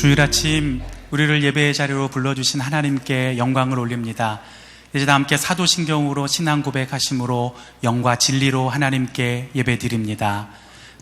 주일 아침 우리를 예배의 자리로 불러주신 하나님께 영광을 올립니다. 이제 다 함께 사도신경으로 신앙 고백하심으로 영과 진리로 하나님께 예배드립니다.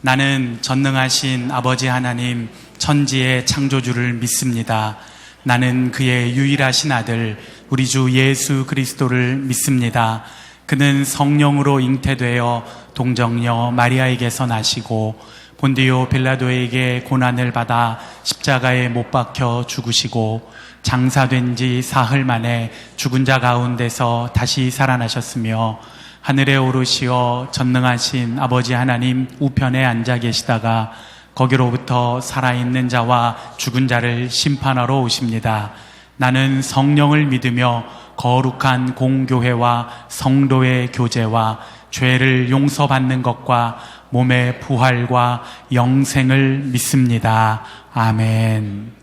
나는 전능하신 아버지 하나님 천지의 창조주를 믿습니다. 나는 그의 유일하신 아들 우리 주 예수 그리스도를 믿습니다. 그는 성령으로 잉태되어 동정녀 마리아에게서 나시고 본디오 빌라도에게 고난을 받아 십자가에 못 박혀 죽으시고 장사된 지 사흘 만에 죽은 자 가운데서 다시 살아나셨으며 하늘에 오르시어 전능하신 아버지 하나님 우편에 앉아 계시다가 거기로부터 살아있는 자와 죽은 자를 심판하러 오십니다. 나는 성령을 믿으며 거룩한 공교회와 성도의 교제와 죄를 용서받는 것과 몸의 부활과 영생을 믿습니다. 아멘.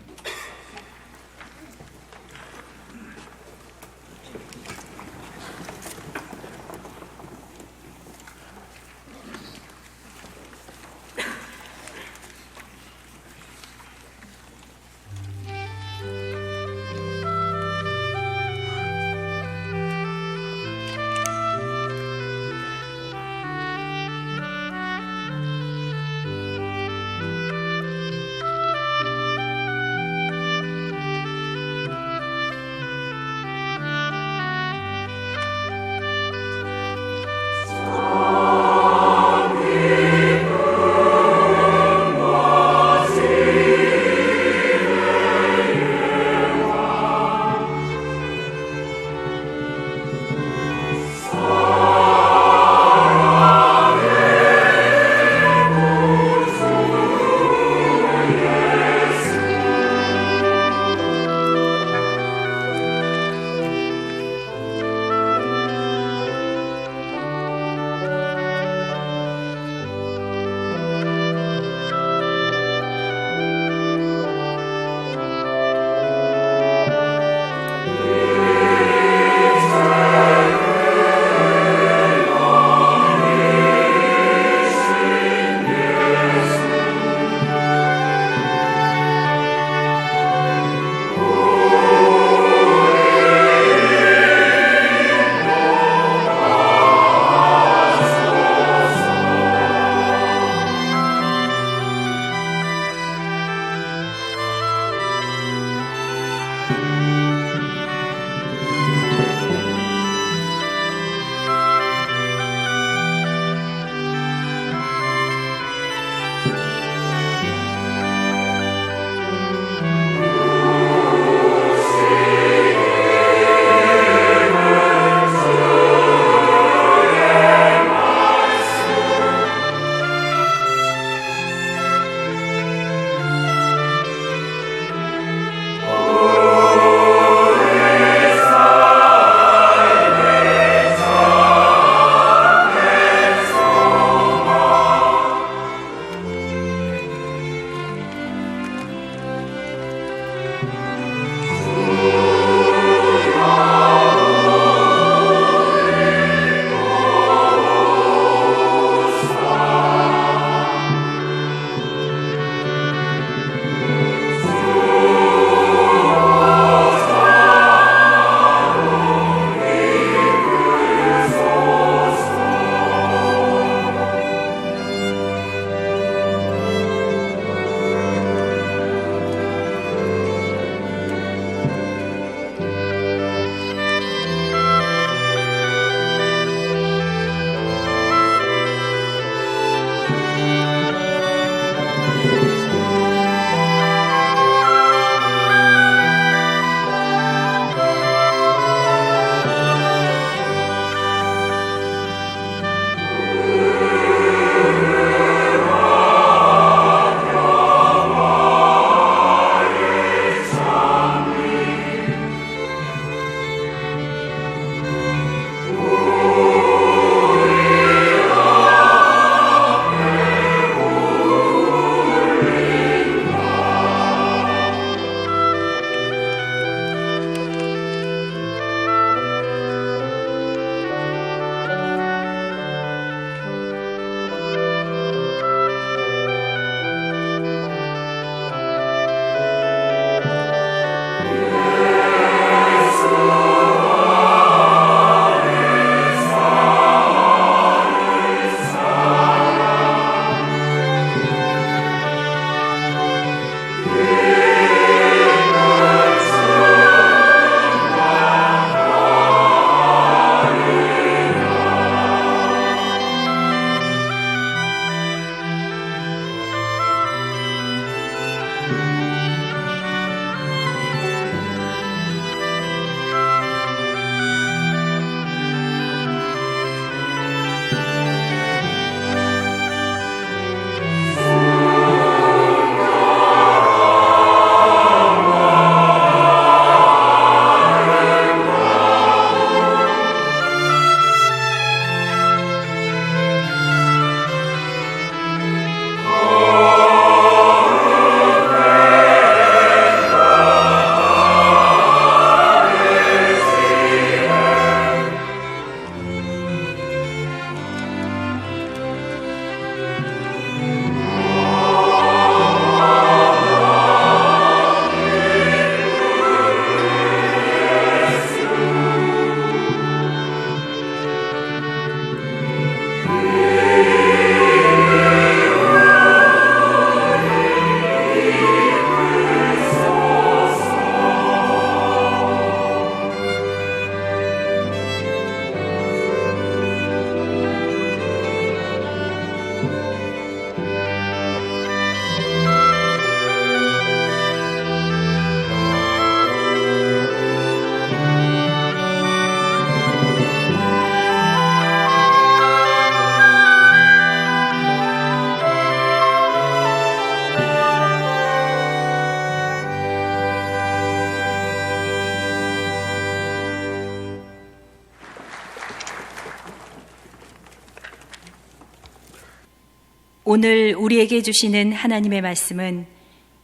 오늘 우리에게 주시는 하나님의 말씀은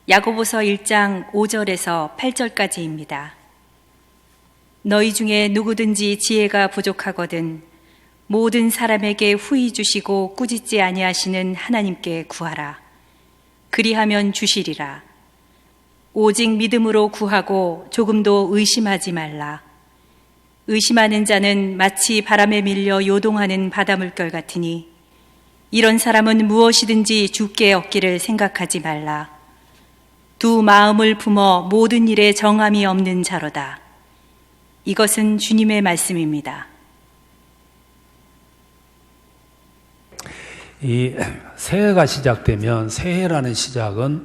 야고보서 1장 5절에서 8절까지입니다. 너희 중에 누구든지 지혜가 부족하거든 모든 사람에게 후히 주시고 꾸짖지 아니하시는 하나님께 구하라. 그리하면 주시리라. 오직 믿음으로 구하고 조금도 의심하지 말라. 의심하는 자는 마치 바람에 밀려 요동하는 바닷물결 같으니 이런 사람은 무엇이든지 주께 얻기를 생각하지 말라. 두 마음을 품어 모든 일에 정함이 없는 자로다. 이것은 주님의 말씀입니다. 이 새해가 시작되면 새해라는 시작은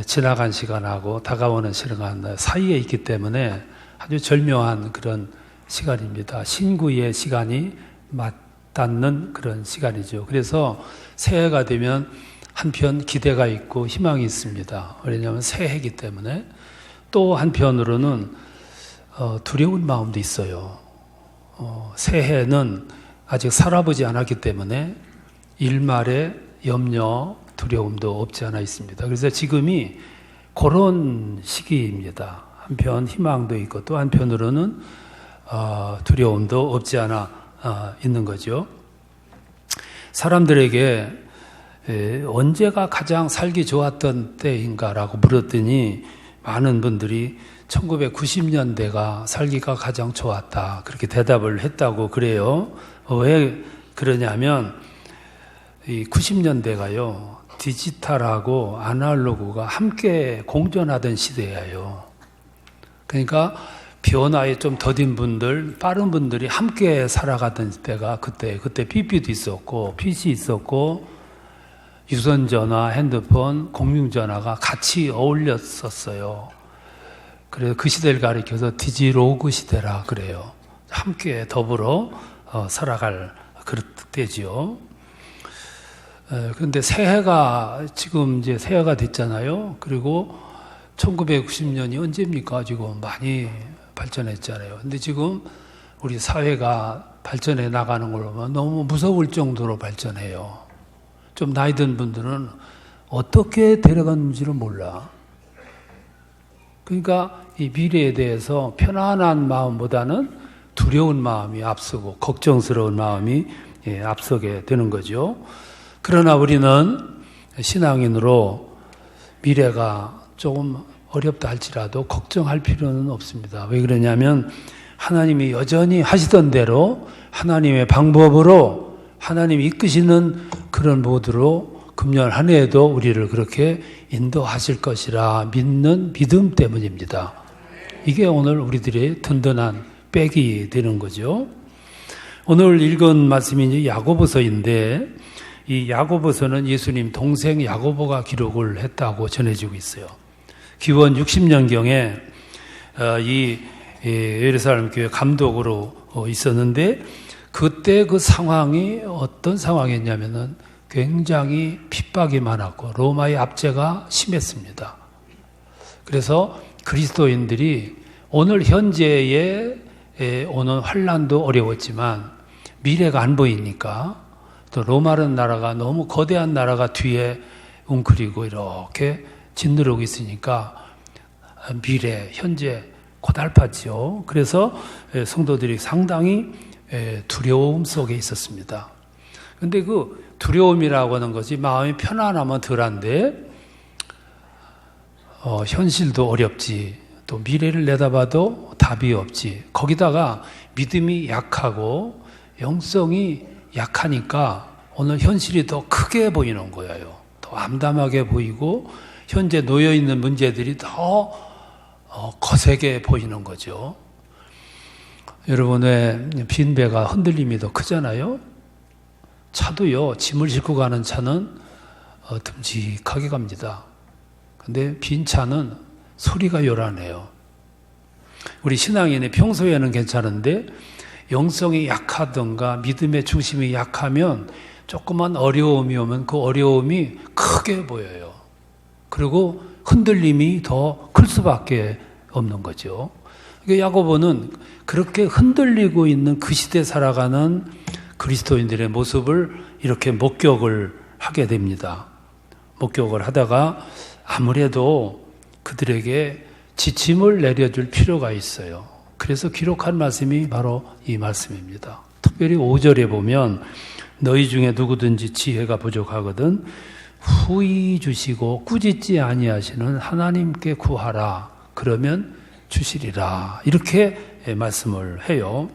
지나간 시간하고 다가오는 시간 사이에 있기 때문에 아주 절묘한 그런 시간입니다. 신구의 시간이 맞닿는 그런 시간이죠. 그래서 새해가 되면 한편 기대가 있고 희망이 있습니다. 왜냐하면 새해이기 때문에. 또 한편으로는 두려운 마음도 있어요. 새해는 아직 살아보지 않았기 때문에 일말의 염려, 두려움도 없지 않아 있습니다. 그래서 지금이 그런 시기입니다. 한편 희망도 있고 또 한편으로는 두려움도 없지 않아 있는 거죠. 사람들에게 언제가 가장 살기 좋았던 때인가라고 물었더니 많은 분들이 1990년대가 살기가 가장 좋았다 그렇게 대답을 했다고 그래요. 왜 그러냐면 이 90년대가요 디지털하고 아날로그가 함께 공존하던 시대예요. 그러니까 변화에 좀 더딘 분들, 빠른 분들이 함께 살아가던 때가 그때 PP도 있었고 PC 있었고 유선전화, 핸드폰, 공중전화가 같이 어울렸었어요. 그래서 그 시대를 가리켜서 디지로그 시대라 그래요. 함께 더불어 살아갈 그럴 때지요. 그런데 새해가 지금 이제 새해가 됐잖아요. 그리고 1990년이 언제입니까? 지금 많이 발전했잖아요. 근데 지금 우리 사회가 발전해 나가는 걸 보면 너무 무서울 정도로 발전해요. 좀 나이 든 분들은 어떻게 데려갔는지를 몰라. 그러니까 이 미래에 대해서 편안한 마음보다는 두려운 마음이 앞서고 걱정스러운 마음이 앞서게 되는 거죠. 그러나 우리는 신앙인으로 미래가 조금 어렵다 할지라도 걱정할 필요는 없습니다. 왜 그러냐면 하나님이 여전히 하시던 대로 하나님의 방법으로 하나님이 이끄시는 그런 모드로 금년 한 해에도 우리를 그렇게 인도하실 것이라 믿는 믿음 때문입니다. 이게 오늘 우리들의 든든한 백이 되는 거죠. 오늘 읽은 말씀이 이제 야고보서인데 이 야고보서는 예수님 동생 야고보가 기록을 했다고 전해지고 있어요. 기원 60년경에 이 예루살렘 교회 감독으로 있었는데 그때 그 상황이 어떤 상황이었냐면은 굉장히 핍박이 많았고 로마의 압제가 심했습니다. 그래서 그리스도인들이 오늘 현재에 오는 환란도 어려웠지만 미래가 안 보이니까 또 로마라는 나라가 너무 거대한 나라가 뒤에 웅크리고 이렇게 짓누르고 있으니까 미래, 현재 고달팠죠. 그래서 성도들이 상당히 두려움 속에 있었습니다. 근데 그 두려움이라고 하는 것이 마음이 편안하면 덜한데 현실도 어렵지 또 미래를 내다봐도 답이 없지 거기다가 믿음이 약하고 영성이 약하니까 오늘 현실이 더 크게 보이는 거예요. 더 암담하게 보이고 현재 놓여있는 문제들이 더 거세게 보이는 거죠. 여러분의 빈 배가 흔들림이 더 크잖아요. 차도요, 짐을 싣고 가는 차는 듬직하게 갑니다. 근데 빈 차는 소리가 요란해요. 우리 신앙인이 평소에는 괜찮은데 영성이 약하던가 믿음의 중심이 약하면 조그만 어려움이 오면 그 어려움이 크게 보여요. 그리고 흔들림이 더 클 수밖에 없는 거죠. 야고보는 그렇게 흔들리고 있는 그 시대에 살아가는 그리스도인들의 모습을 이렇게 목격을 하게 됩니다. 목격을 하다가 아무래도 그들에게 지침을 내려줄 필요가 있어요. 그래서 기록한 말씀이 바로 이 말씀입니다. 특별히 5절에 보면 너희 중에 누구든지 지혜가 부족하거든 후히 주시고 꾸짖지 아니하시는 하나님께 구하라. 그러면 주시리라. 이렇게 말씀을 해요.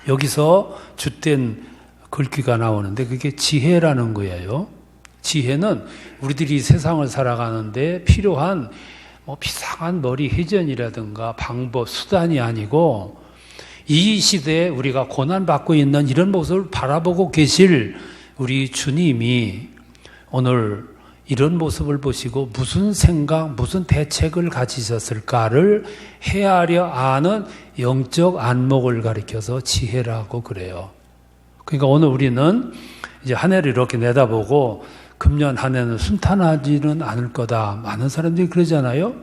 여기서 주된 글귀가 나오는데 그게 지혜라는 거예요. 지혜는 우리들이 세상을 살아가는데 필요한 비상한 머리 회전이라든가 방법, 수단이 아니고 이 시대에 우리가 고난받고 있는 이런 모습을 바라보고 계실 우리 주님이 오늘 이런 모습을 보시고 무슨 생각, 무슨 대책을 가지셨을까를 헤아려 아는 영적 안목을 가리켜서 지혜라고 그래요. 그러니까 오늘 우리는 이제 한 해를 이렇게 내다보고 금년 한 해는 순탄하지는 않을 거다. 많은 사람들이 그러잖아요.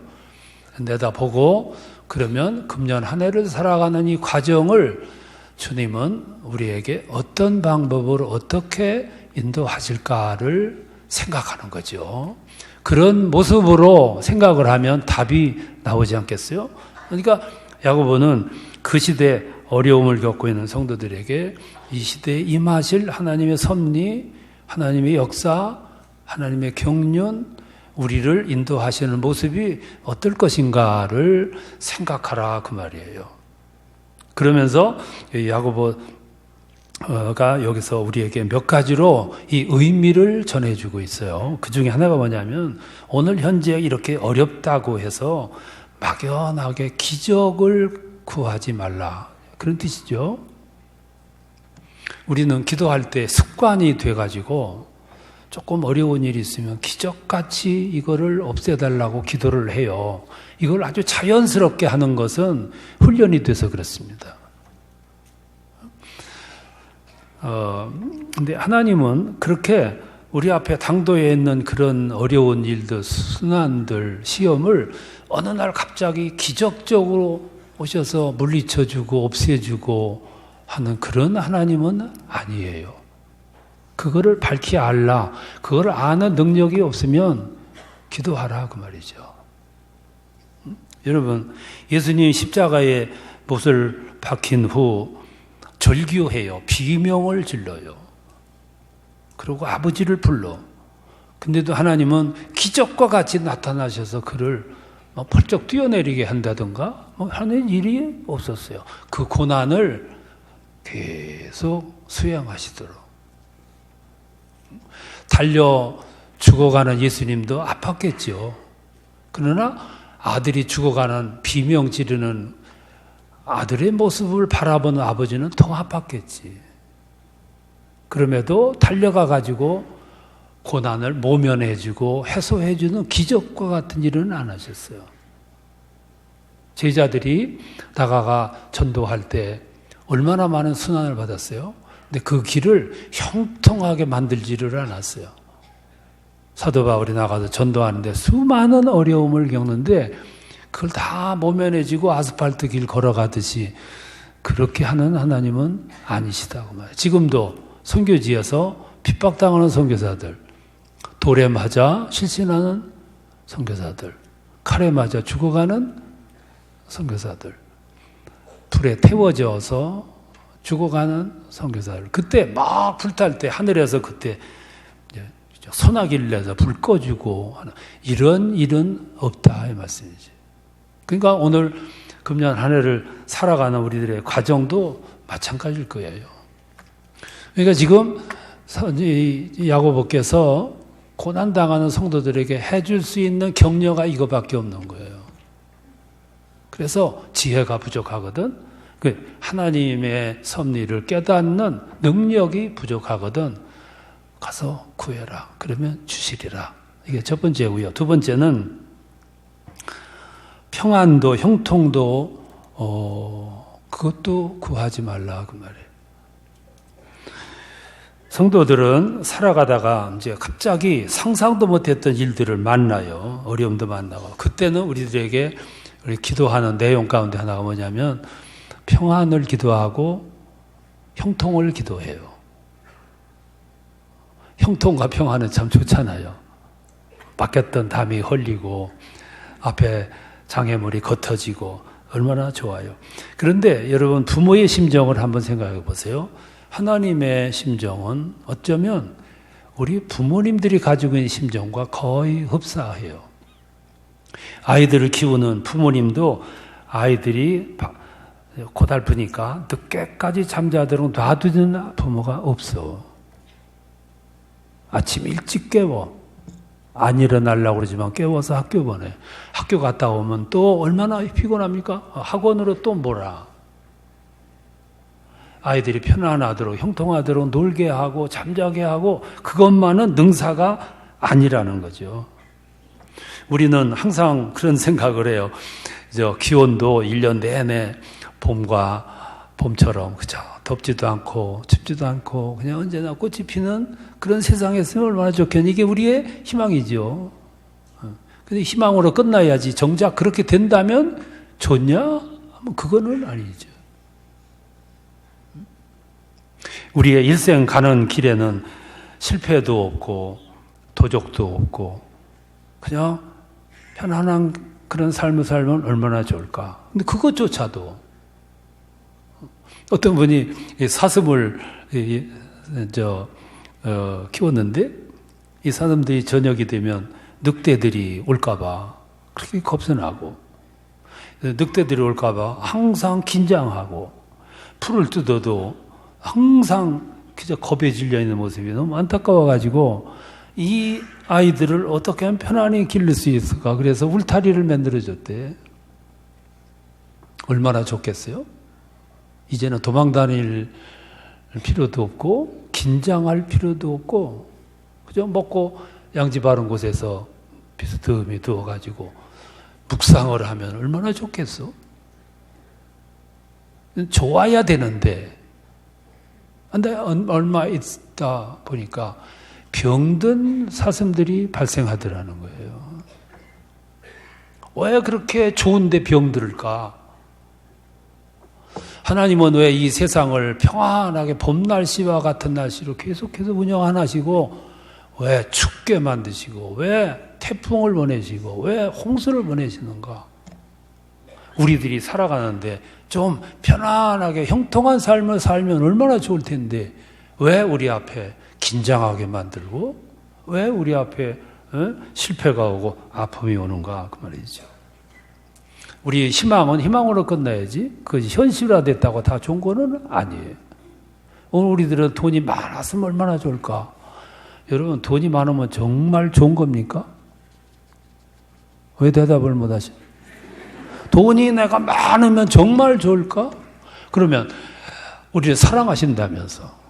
내다보고 그러면 금년 한 해를 살아가는 이 과정을 주님은 우리에게 어떤 방법으로 어떻게 인도하실까를 생각하는 거죠. 그런 모습으로 생각을 하면 답이 나오지 않겠어요? 그러니까 야고보는 그 시대 어려움을 겪고 있는 성도들에게 이 시대에 임하실 하나님의 섭리, 하나님의 역사, 하나님의 경륜, 우리를 인도하시는 모습이 어떨 것인가를 생각하라 그 말이에요. 그러면서 야고보가 여기서 우리에게 몇 가지로 이 의미를 전해주고 있어요. 그 중에 하나가 뭐냐면 오늘 현재 이렇게 어렵다고 해서 막연하게 기적을 구하지 말라. 그런 뜻이죠. 우리는 기도할 때 습관이 돼가지고 조금 어려운 일이 있으면 기적같이 이거를 없애달라고 기도를 해요. 이걸 아주 자연스럽게 하는 것은 훈련이 돼서 그렇습니다. 근데 하나님은 그렇게 우리 앞에 당도에 있는 그런 어려운 일들, 순환들, 시험을 어느 날 갑자기 기적적으로 오셔서 물리쳐주고 없애주고 하는 그런 하나님은 아니에요. 그거를 밝히 알라. 그걸 아는 능력이 없으면 기도하라 그 말이죠. 여러분, 예수님이 십자가에 못을 박힌 후 절규해요. 비명을 질러요. 그리고 아버지를 불러. 근데도 하나님은 기적과 같이 나타나셔서 그를 펄쩍 뛰어내리게 한다든가 하는 일이 없었어요. 그 고난을 계속 수양하시도록. 달려 죽어가는 예수님도 아팠겠죠. 그러나 아들이 죽어가는 비명 지르는 아들의 모습을 바라보는 아버지는 더 아팠겠지. 그럼에도 달려가 가지고 고난을 모면해주고 해소해주는 기적과 같은 일은 안 하셨어요. 제자들이 다가가 전도할 때 얼마나 많은 순환을 받았어요. 근데 그 길을 형통하게 만들지를 않았어요. 사도 바울이 나가서 전도하는데 수많은 어려움을 겪는데 그걸 다 모면해지고 아스팔트 길 걸어가듯이 그렇게 하는 하나님은 아니시다고 말해요. 지금도 선교지에서 핍박당하는 선교사들, 돌에 맞아 실신하는 선교사들, 칼에 맞아 죽어가는 선교사들, 불에 태워져서 죽어가는 선교사들. 그때 막 불탈 때 하늘에서 그때 소나기를 내서 불 꺼주고 하는 이런 일은 없다 이 말씀이지. 그러니까 오늘 금년 한 해를 살아가는 우리들의 과정도 마찬가지일 거예요. 그러니까 지금 야고보께서 고난당하는 성도들에게 해줄 수 있는 격려가 이거밖에 없는 거예요. 그래서 지혜가 부족하거든. 하나님의 섭리를 깨닫는 능력이 부족하거든. 가서 구해라. 그러면 주시리라. 이게 첫 번째고요. 두 번째는 평안도 형통도 그것도 구하지 말라 그 말이에요. 성도들은 살아가다가 이제 갑자기 상상도 못했던 일들을 만나요. 어려움도 만나고. 그때는 우리들에게 우리 기도하는 내용 가운데 하나가 뭐냐면 평안을 기도하고 형통을 기도해요. 형통과 평화는 참 좋잖아요. 맡겼던 담이 헐리고 앞에 장애물이 겉어지고 얼마나 좋아요. 그런데 여러분 부모의 심정을 한번 생각해 보세요. 하나님의 심정은 어쩌면 우리 부모님들이 가지고 있는 심정과 거의 흡사해요. 아이들을 키우는 부모님도 아이들이 고달프니까 늦게까지 잠자도록 놔두는 부모가 없어. 아침 일찍 깨워. 안 일어나려고 그러지만 깨워서 학교 보내. 학교 갔다 오면 또 얼마나 피곤합니까? 학원으로 또 몰아. 아이들이 편안하도록 형통하도록 놀게 하고 잠자게 하고 그것만은 능사가 아니라는 거죠. 우리는 항상 그런 생각을 해요. 기온도 1년 내내 봄처럼 그죠? 덥지도 않고 춥지도 않고 그냥 언제나 꽃이 피는 그런 세상에 있으면 얼마나 좋겠니? 이게 우리의 희망이죠. 근데 희망으로 끝나야지. 정작 그렇게 된다면 좋냐? 그거는 아니죠. 우리의 일생 가는 길에는 실패도 없고 도적도 없고 그냥 편안한 그런 삶을 살면 얼마나 좋을까. 근데 그것조차도 어떤 분이 사슴을 키웠는데 이 사슴들이 저녁이 되면 늑대들이 올까봐 그렇게 겁선하고 늑대들이 올까봐 항상 긴장하고 풀을 뜯어도 항상 그저 겁에 질려 있는 모습이 너무 안타까워가지고 이 아이들을 어떻게 하면 편안히 기를 수 있을까? 그래서 울타리를 만들어줬대. 얼마나 좋겠어요? 이제는 도망 다닐 필요도 없고 긴장할 필요도 없고 그저 먹고 양지 바른 곳에서 비스듬히 누워가지고 묵상을 하면 얼마나 좋겠어? 좋아야 되는데 근데 얼마 있다 보니까 병든 사슴들이 발생하더라는 거예요. 왜 그렇게 좋은데 병들을까? 하나님은 왜 이 세상을 평안하게 봄 날씨와 같은 날씨로 계속해서 운영하시고 왜 춥게 만드시고 왜 태풍을 보내시고 왜 홍수를 보내시는가? 우리들이 살아가는데 좀 편안하게 형통한 삶을 살면 얼마나 좋을 텐데 왜 우리 앞에 긴장하게 만들고 왜 우리 앞에 실패가 오고 아픔이 오는가 그 말이죠. 우리 희망은 희망으로 끝나야지 그것이 현실화됐다고 다 좋은 거는 아니에요. 오늘 우리들은 돈이 많았으면 얼마나 좋을까? 여러분 돈이 많으면 정말 좋은 겁니까? 왜 대답을 못 하시죠? 돈이 내가 많으면 정말 좋을까? 그러면 우리를 사랑하신다면서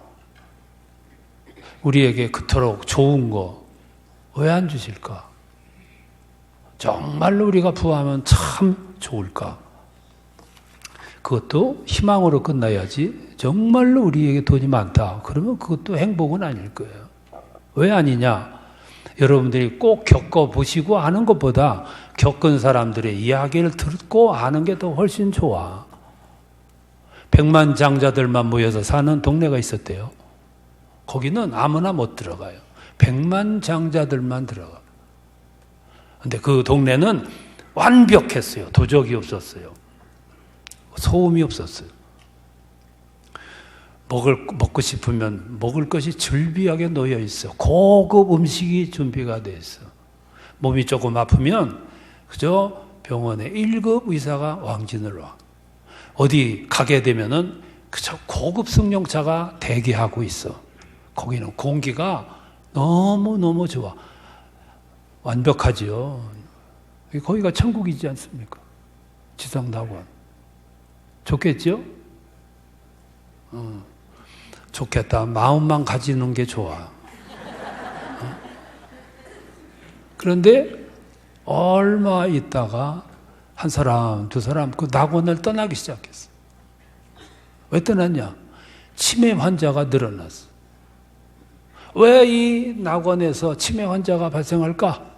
우리에게 그토록 좋은 거 왜 안 주실까? 정말로 우리가 부하면 참 좋을까? 그것도 희망으로 끝나야지. 정말로 우리에게 돈이 많다. 그러면 그것도 행복은 아닐 거예요. 왜 아니냐? 여러분들이 꼭 겪어보시고 아는 것보다 겪은 사람들의 이야기를 듣고 아는 게 더 훨씬 좋아. 백만장자들만 모여서 사는 동네가 있었대요. 거기는 아무나 못 들어가요. 백만장자들만 들어가. 근데 그 동네는 완벽했어요. 도적이 없었어요. 소음이 없었어요. 먹고 싶으면 먹을 것이 즐비하게 놓여 있어. 고급 음식이 준비가 돼 있어. 몸이 조금 아프면 그저 병원에 1급 의사가 왕진을 와. 어디 가게 되면은 그저 고급 승용차가 대기하고 있어. 거기는 공기가 너무너무 좋아. 완벽하지요. 거기가 천국이지 않습니까? 지상낙원. 좋겠죠? 좋겠다. 마음만 가지는 게 좋아. 그런데 얼마 있다가 한 사람, 두 사람 그 낙원을 떠나기 시작했어. 왜 떠났냐? 치매 환자가 늘어났어. 왜 이 낙원에서 치매 환자가 발생할까?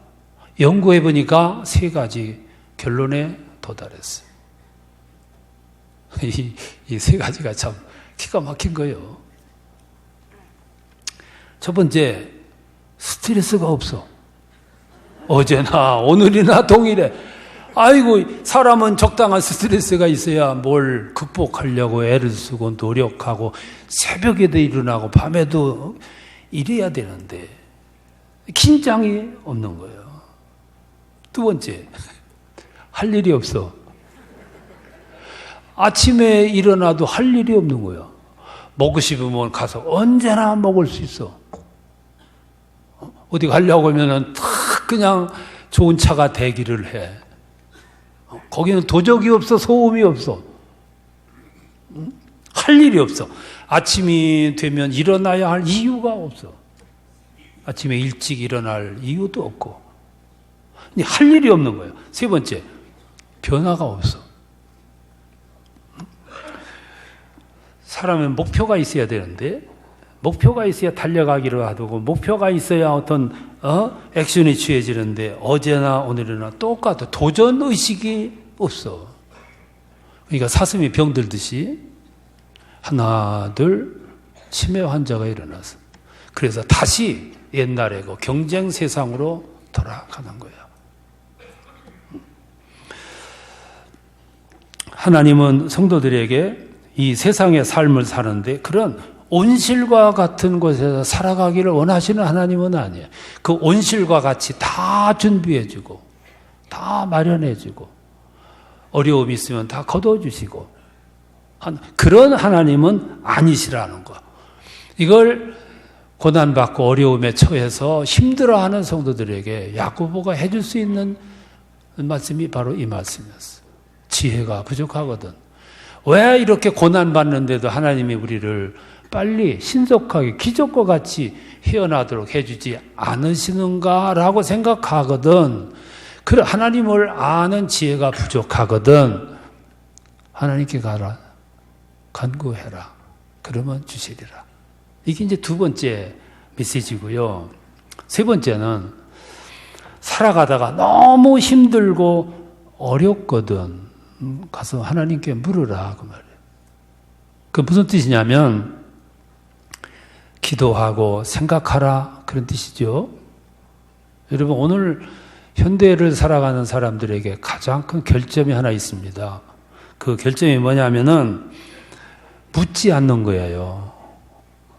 연구해 보니까 3가지 결론에 도달했어요. 이 3가지가 참 기가 막힌 거예요. 첫 번째, 스트레스가 없어. 어제나 오늘이나 동일해. 아이고, 사람은 적당한 스트레스가 있어야 뭘 극복하려고 애를 쓰고 노력하고 새벽에도 일어나고 밤에도 일해야 되는데 긴장이 없는 거예요. 두 번째, 할 일이 없어. 아침에 일어나도 할 일이 없는 거야. 먹고 싶으면 가서 언제나 먹을 수 있어. 어디 가려고 하면은 탁 그냥 좋은 차가 대기를 해. 거기는 도적이 없어, 소음이 없어. 할 일이 없어. 아침이 되면 일어나야 할 이유가 없어. 아침에 일찍 일어날 이유도 없고. 할 일이 없는 거예요. 세 번째, 변화가 없어. 사람은 목표가 있어야 되는데, 목표가 있어야 달려가기로 하고, 목표가 있어야 어떤 액션이 취해지는데 어제나 오늘이나 똑같아. 도전 의식이 없어. 그러니까 사슴이 병들듯이 하나 둘 치매 환자가 일어났어. 그래서 다시 옛날에 그 경쟁 세상으로 돌아가는 거예요. 하나님은 성도들에게 이 세상의 삶을 사는데 그런 온실과 같은 곳에서 살아가기를 원하시는 하나님은 아니에요. 그 온실과 같이 다 준비해주고 다 마련해주고 어려움이 있으면 다 거둬주시고 그런 하나님은 아니시라는 거. 이걸 고난받고 어려움에 처해서 힘들어하는 성도들에게 야고보가 해줄 수 있는 말씀이 바로 이 말씀이었어요. 지혜가 부족하거든. 왜 이렇게 고난받는데도 하나님이 우리를 빨리 신속하게 기적과 같이 헤어나도록 해주지 않으시는가라고 생각하거든. 그래, 하나님을 아는 지혜가 부족하거든. 하나님께 가라. 간구해라. 그러면 주시리라. 이게 이제 두 번째 메시지고요. 세 번째는 살아가다가 너무 힘들고 어렵거든. 가서 하나님께 물으라. 그 말이에요. 그 무슨 뜻이냐면 기도하고 생각하라. 그런 뜻이죠. 여러분, 오늘 현대를 살아가는 사람들에게 가장 큰 결점이 하나 있습니다. 그 결점이 뭐냐면은 묻지 않는 거예요.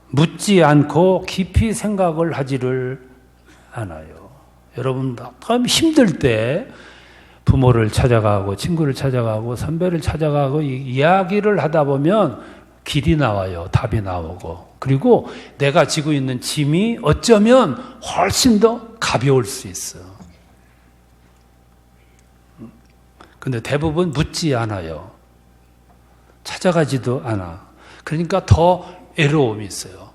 묻지 않고 깊이 생각을 하지를 않아요. 여러분, 참 힘들 때 부모를 찾아가고 친구를 찾아가고 선배를 찾아가고 이야기를 하다 보면 길이 나와요. 답이 나오고. 그리고 내가 지고 있는 짐이 어쩌면 훨씬 더 가벼울 수 있어. 근데 대부분 묻지 않아요. 찾아가지도 않아. 그러니까 더 애로움이 있어요.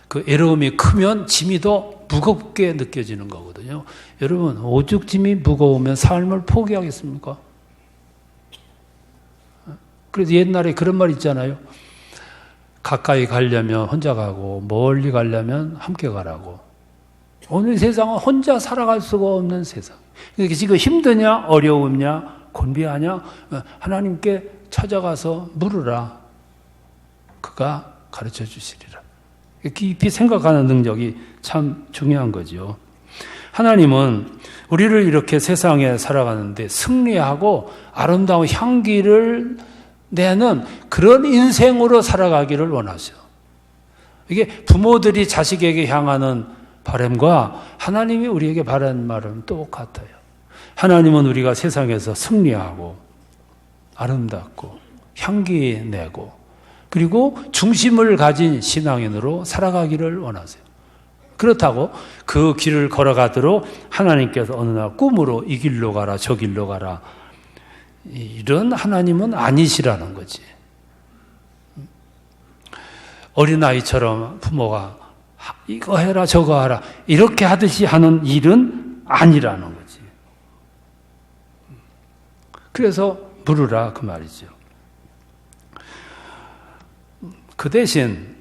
그 애로움이 크면 짐이 더 무겁게 느껴지는 거거든요. 여러분, 오죽짐이 무거우면 삶을 포기하겠습니까? 그래서 옛날에 그런 말 있잖아요. 가까이 가려면 혼자 가고 멀리 가려면 함께 가라고. 오늘 세상은 혼자 살아갈 수가 없는 세상. 그러니까 지금 힘드냐 어려움냐 곤비하냐 하나님께 찾아가서 물으라. 그가 가르쳐 주시리라. 깊이 생각하는 능력이 참 중요한 거죠. 하나님은 우리를 이렇게 세상에 살아가는데 승리하고 아름다운 향기를 내는 그런 인생으로 살아가기를 원하셔. 이게 부모들이 자식에게 향하는 바람과 하나님이 우리에게 바라는 말은 똑같아요. 하나님은 우리가 세상에서 승리하고 아름답고 향기 내고 그리고 중심을 가진 신앙인으로 살아가기를 원하세요. 그렇다고 그 길을 걸어가도록 하나님께서 어느 날 꿈으로 이 길로 가라 저 길로 가라 이런 하나님은 아니시라는 거지. 어린아이처럼 부모가 이거 해라 저거 하라 이렇게 하듯이 하는 일은 아니라는 거지. 그래서 물으라 그 말이죠. 그 대신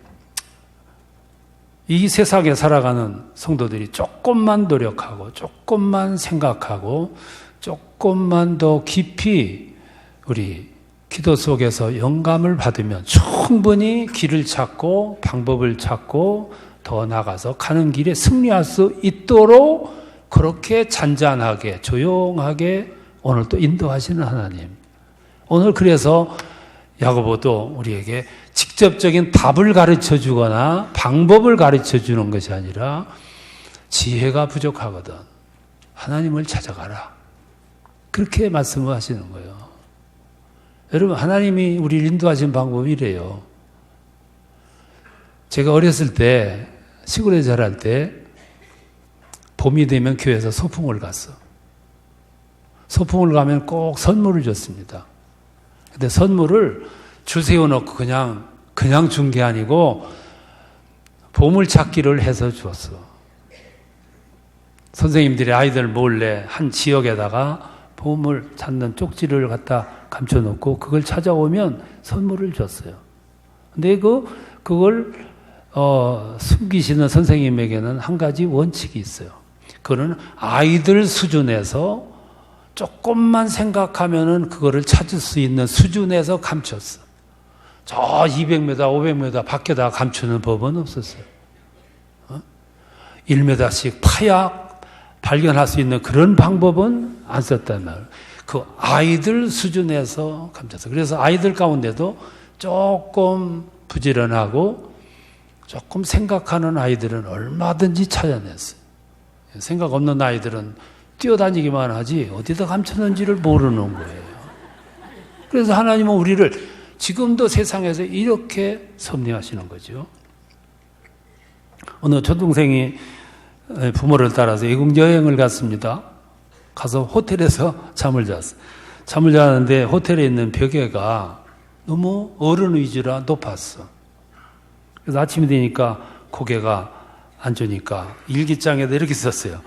이 세상에 살아가는 성도들이 조금만 노력하고 조금만 생각하고 조금만 더 깊이 우리 기도 속에서 영감을 받으면 충분히 길을 찾고 방법을 찾고 더 나가서 가는 길에 승리할 수 있도록 그렇게 잔잔하게 조용하게 오늘 또 인도하시는 하나님. 오늘 그래서 야고보도 우리에게 직접적인 답을 가르쳐 주거나 방법을 가르쳐 주는 것이 아니라 지혜가 부족하거든 하나님을 찾아가라. 그렇게 말씀을 하시는 거예요. 여러분, 하나님이 우리를 인도하신 방법이 이래요. 제가 어렸을 때, 시골에 자랄 때, 봄이 되면 교회에서 소풍을 갔어. 소풍을 가면 꼭 선물을 줬습니다. 근데 선물을 줄 세워놓고 그냥 준 게 아니고, 보물찾기를 해서 주었어. 선생님들이 아이들 몰래 한 지역에다가 보물 찾는 쪽지를 갖다 감춰놓고 그걸 찾아오면 선물을 줬어요. 근데 그걸 숨기시는 선생님에게는 한 가지 원칙이 있어요. 그거는 아이들 수준에서 조금만 생각하면은 그거를 찾을 수 있는 수준에서 감췄어. 저 200m, 500m 밖에다 감추는 법은 없었어요. 1m씩 파야 발견할 수 있는 그런 방법은 안 썼단 말이에요. 그 아이들 수준에서 감췄어. 그래서 아이들 가운데도 조금 부지런하고 조금 생각하는 아이들은 얼마든지 찾아냈어요. 생각 없는 아이들은 뛰어다니기만 하지 어디다 감췄는지를 모르는 거예요. 그래서 하나님은 우리를 지금도 세상에서 이렇게 섭리하시는 거죠. 어느 초등생이 부모를 따라서 외국 여행을 갔습니다. 가서 호텔에서 잠을 잤어요. 잠을 자는데 호텔에 있는 벽에가 너무 어른 위주라 높았어. 그래서 아침이 되니까 고개가 앉으니까 일기장에도 이렇게 썼어요.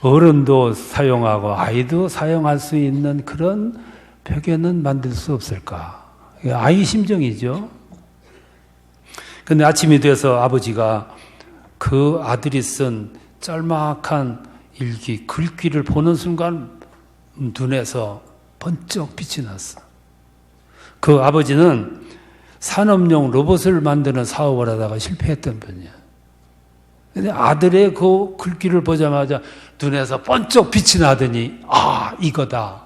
어른도 사용하고 아이도 사용할 수 있는 그런 벽에는 만들 수 없을까? 아이 심정이죠. 근데 아침이 돼서 아버지가 그 아들이 쓴 짤막한 일기, 글귀를 보는 순간 눈에서 번쩍 빛이 났어. 그 아버지는 산업용 로봇을 만드는 사업을 하다가 실패했던 분이야. 근데 아들의 그 글귀를 보자마자 눈에서 번쩍 빛이 나더니 이거다.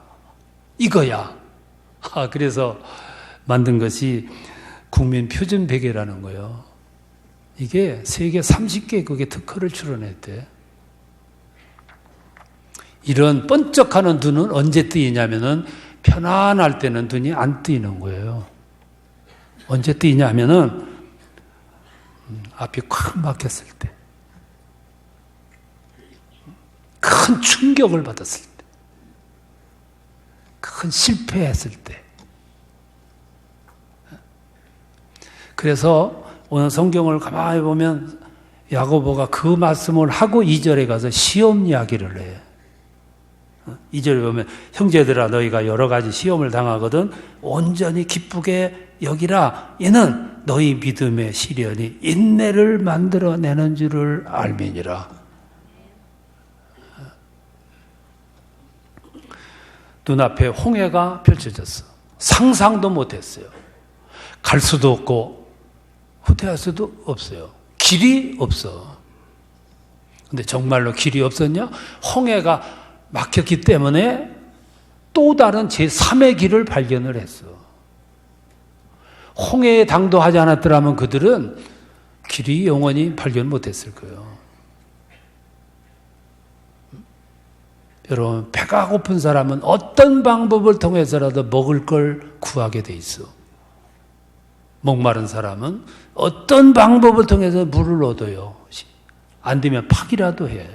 이거야. 그래서 만든 것이 국민 표준 베개라는 거예요. 이게 세계 30개국의 특허를 출원했대. 이런 번쩍하는 눈은 언제 뜨이냐면은 편안할 때는 눈이 안 뜨이는 거예요. 언제 뜨이냐면은 앞이 콱 막혔을 때, 큰 충격을 받았을 때, 큰 실패했을 때. 그래서 오늘 성경을 가만히 보면 야고보가 그 말씀을 하고 2절에 가서 시험 이야기를 해. 2절에 보면 형제들아 너희가 여러 가지 시험을 당하거든 온전히 기쁘게 여기라. 이는 너희 믿음의 시련이 인내를 만들어내는 줄을 알미니라. 눈앞에 홍해가 펼쳐졌어. 상상도 못했어요. 갈 수도 없고 후퇴할 수도 없어요. 길이 없어. 근데 정말로 길이 없었냐? 홍해가 막혔기 때문에 또 다른 제3의 길을 발견을 했어. 홍해에 당도하지 않았더라면 그들은 길이 영원히 발견 못했을 거예요. 여러분, 배가 고픈 사람은 어떤 방법을 통해서라도 먹을 걸 구하게 돼 있어. 목마른 사람은 어떤 방법을 통해서 물을 얻어요. 안 되면 파기라도 해.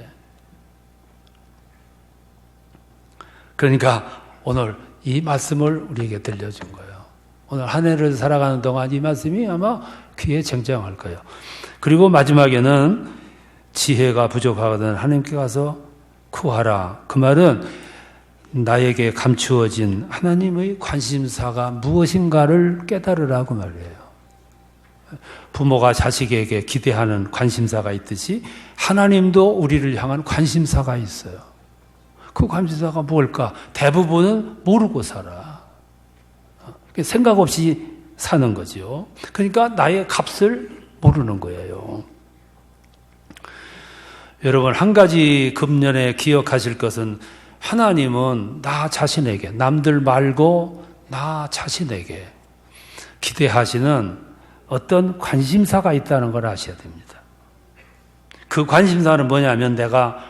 그러니까 오늘 이 말씀을 우리에게 들려준 거예요. 오늘 한 해를 살아가는 동안 이 말씀이 아마 귀에 쟁쟁할 거예요. 그리고 마지막에는 지혜가 부족하거든 하나님께 가서 구하라. 그 말은 나에게 감추어진 하나님의 관심사가 무엇인가를 깨달으라고 말해요. 부모가 자식에게 기대하는 관심사가 있듯이 하나님도 우리를 향한 관심사가 있어요. 그 관심사가 뭘까? 대부분은 모르고 살아. 생각 없이 사는 거죠. 그러니까 나의 값을 모르는 거예요. 여러분, 한 가지 금년에 기억하실 것은 하나님은 나 자신에게, 남들 말고 나 자신에게 기대하시는 어떤 관심사가 있다는 걸 아셔야 됩니다. 그 관심사는 뭐냐면 내가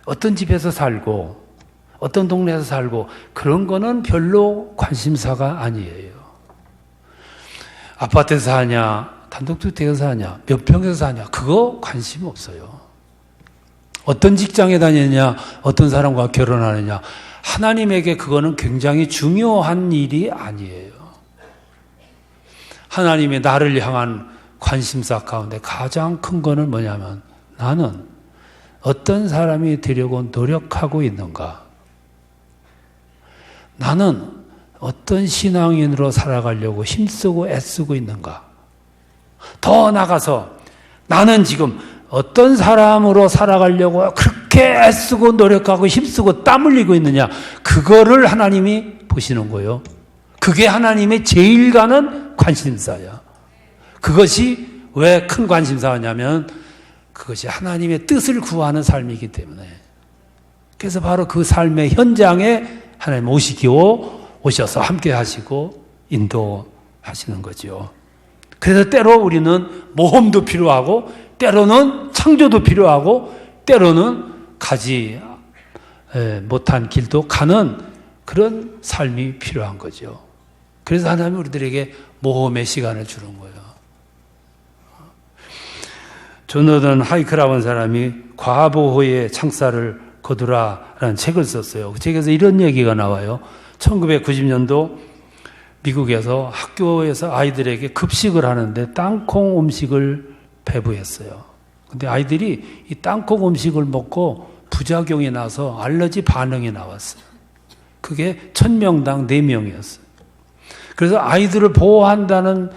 어떤 집에서 살고 어떤 동네에서 살고 그런 거는 별로 관심사가 아니에요. 아파트에서 사냐, 단독주택에서 사냐, 몇 평에서 사냐, 그거 관심 없어요. 어떤 직장에 다니느냐, 어떤 사람과 결혼하느냐, 하나님에게 그거는 굉장히 중요한 일이 아니에요. 하나님의 나를 향한 관심사 가운데 가장 큰 거는 뭐냐면 나는 어떤 사람이 되려고 노력하고 있는가? 나는 어떤 신앙인으로 살아가려고 힘쓰고 애쓰고 있는가? 더 나가서 나는 지금 어떤 사람으로 살아가려고 그렇게 애쓰고 노력하고 힘쓰고 땀 흘리고 있느냐? 그거를 하나님이 보시는 거예요. 그게 하나님의 제일 가는 관심사야. 그것이 왜 큰 관심사냐면 그것이 하나님의 뜻을 구하는 삶이기 때문에. 그래서 바로 그 삶의 현장에 하나님 오셔서 함께 하시고 인도하시는 거죠. 그래서 때로 우리는 모험도 필요하고 때로는 창조도 필요하고 때로는 가지 못한 길도 가는 그런 삶이 필요한 거죠. 그래서 하나님은 우리들에게 모험의 시간을 주는 거예요. 조너던 하이크라는 사람이 과보호의 창살을 거두라라는 책을 썼어요. 그 책에서 이런 얘기가 나와요. 1990년도 미국에서 학교에서 아이들에게 급식을 하는데 땅콩 음식을 배부했어요. 근데 아이들이 이 땅콩 음식을 먹고 부작용이 나서 알러지 반응이 나왔어요. 그게 1000명당 4명이었어요. 그래서 아이들을 보호한다는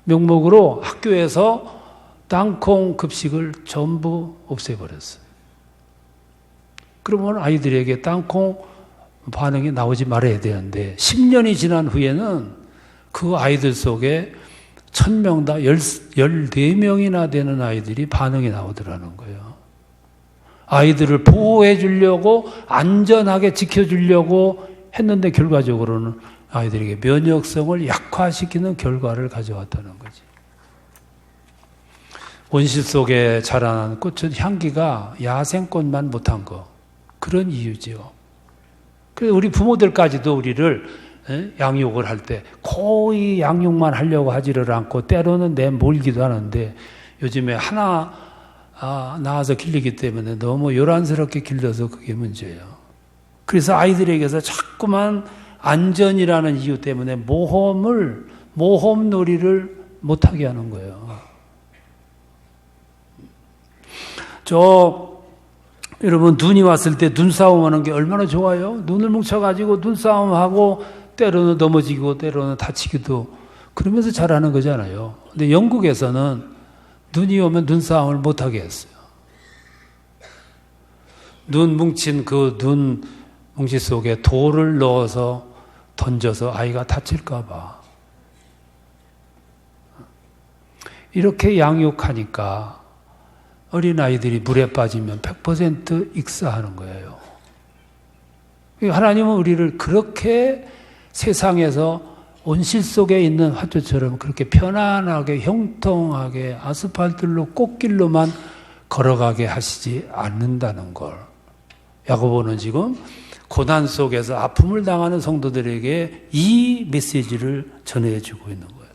명목으로 학교에서 땅콩 급식을 전부 없애버렸어요. 그러면 아이들에게 땅콩 반응이 나오지 말아야 되는데 10년이 지난 후에는 그 아이들 속에 1000명 다 14명이나 되는 아이들이 반응이 나오더라는 거예요. 아이들을 보호해 주려고 안전하게 지켜주려고 했는데 결과적으로는 아이들에게 면역성을 약화시키는 결과를 가져왔다는 거지. 온실 속에 자라난 꽃은 향기가 야생꽃만 못한 거. 그런 이유죠. 그래서 우리 부모들까지도 우리를 양육을 할 때 거의 양육만 하려고 하지를 않고 때로는 내몰기도 하는데 요즘에 하나 낳아서 길리기 때문에 너무 요란스럽게 길러서 그게 문제예요. 그래서 아이들에게서 자꾸만 안전이라는 이유 때문에 모험놀이를 못하게 하는 거예요. 여러분 눈이 왔을 때 눈싸움 하는 게 얼마나 좋아요? 눈을 뭉쳐가지고 눈싸움하고 때로는 넘어지고 때로는 다치기도 그러면서 잘하는 거잖아요. 근데 영국에서는 눈이 오면 눈싸움을 못하게 했어요. 눈 뭉친 그 눈 뭉치 속에 돌을 넣어서 던져서 아이가 다칠까 봐. 이렇게 양육하니까 어린아이들이 물에 빠지면 100% 익사하는 거예요. 하나님은 우리를 그렇게 세상에서 온실 속에 있는 화초처럼 그렇게 편안하게 형통하게 아스팔트로 꽃길로만 걸어가게 하시지 않는다는 걸. 야고보는 지금 고난 속에서 아픔을 당하는 성도들에게 이 메시지를 전해주고 있는 거예요.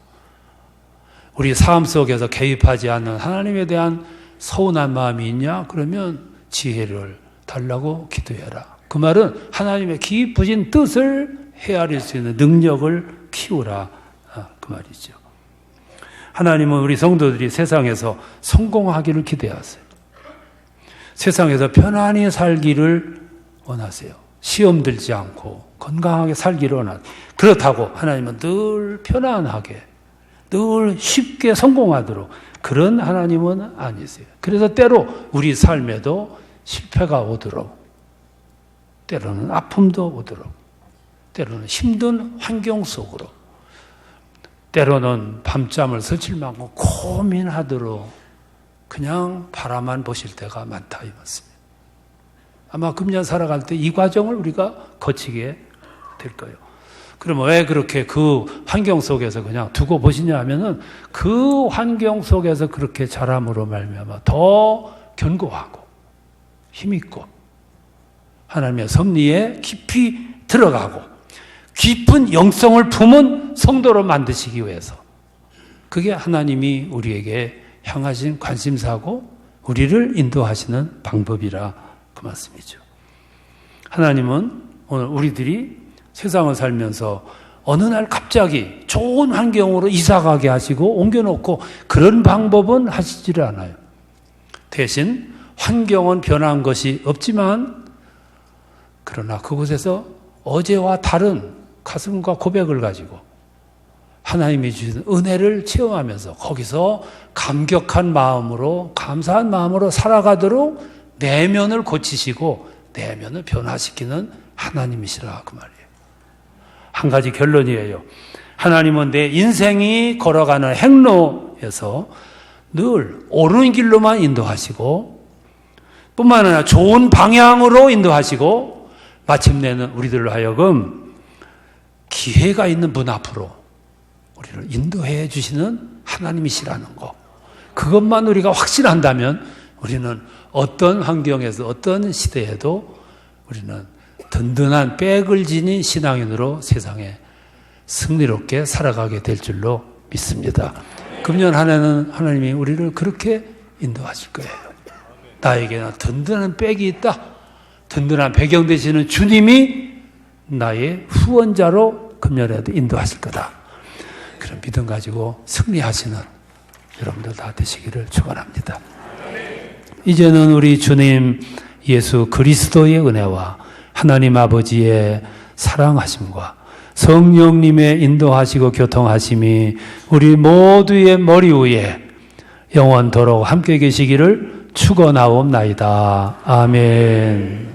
우리 삶 속에서 개입하지 않는 하나님에 대한 서운한 마음이 있냐? 그러면 지혜를 달라고 기도해라. 그 말은 하나님의 깊으신 뜻을 헤아릴 수 있는 능력을 키우라. 그 말이죠. 하나님은 우리 성도들이 세상에서 성공하기를 기대하세요. 세상에서 편안히 살기를 원하세요. 시험 들지 않고 건강하게 살기를 원하세요. 그렇다고 하나님은 늘 편안하게, 늘 쉽게 성공하도록 그런 하나님은 아니세요. 그래서 때로 우리 삶에도 실패가 오도록, 때로는 아픔도 오도록, 때로는 힘든 환경 속으로, 때로는 밤잠을 설칠 만큼 고민하도록 그냥 바라만 보실 때가 많다 이 말씀입니다. 아마 금년 살아갈 때 이 과정을 우리가 거치게 될 거예요. 그럼 왜 그렇게 그 환경 속에서 그냥 두고 보시냐 하면은 그 환경 속에서 그렇게 자람으로 말미암아 더 견고하고 힘있고 하나님의 섭리에 깊이 들어가고 깊은 영성을 품은 성도로 만드시기 위해서 그게 하나님이 우리에게 향하신 관심사고 우리를 인도하시는 방법이라 그 말씀이죠. 하나님은 오늘 우리들이 세상을 살면서 어느 날 갑자기 좋은 환경으로 이사가게 하시고 옮겨놓고 그런 방법은 하시지를 않아요. 대신 환경은 변한 것이 없지만 그러나 그곳에서 어제와 다른 가슴과 고백을 가지고 하나님이 주신 은혜를 체험하면서 거기서 감격한 마음으로 감사한 마음으로 살아가도록 내면을 고치시고 내면을 변화시키는 하나님이시라 그 말이에요. 한 가지 결론이에요. 하나님은 내 인생이 걸어가는 행로에서 늘 옳은 길로만 인도하시고 뿐만 아니라 좋은 방향으로 인도하시고 마침내는 우리들로 하여금 기회가 있는 분 앞으로 우리를 인도해 주시는 하나님이시라는 것. 그것만 우리가 확신한다면 우리는 어떤 환경에서 어떤 시대에도 우리는 든든한 백을 지닌 신앙인으로 세상에 승리롭게 살아가게 될 줄로 믿습니다. 금년 한 해는 하나님이 우리를 그렇게 인도하실 거예요. 나에게는 든든한 백이 있다. 든든한 배경 되시는 주님이 나의 후원자로 금년에도 인도하실 거다. 그런 믿음 가지고 승리하시는 여러분들 다 되시기를 축원합니다. 이제는 우리 주님 예수 그리스도의 은혜와 하나님 아버지의 사랑하심과 성령님의 인도하시고 교통하심이 우리 모두의 머리 위에 영원토록 함께 계시기를 축원하옵나이다. 아멘.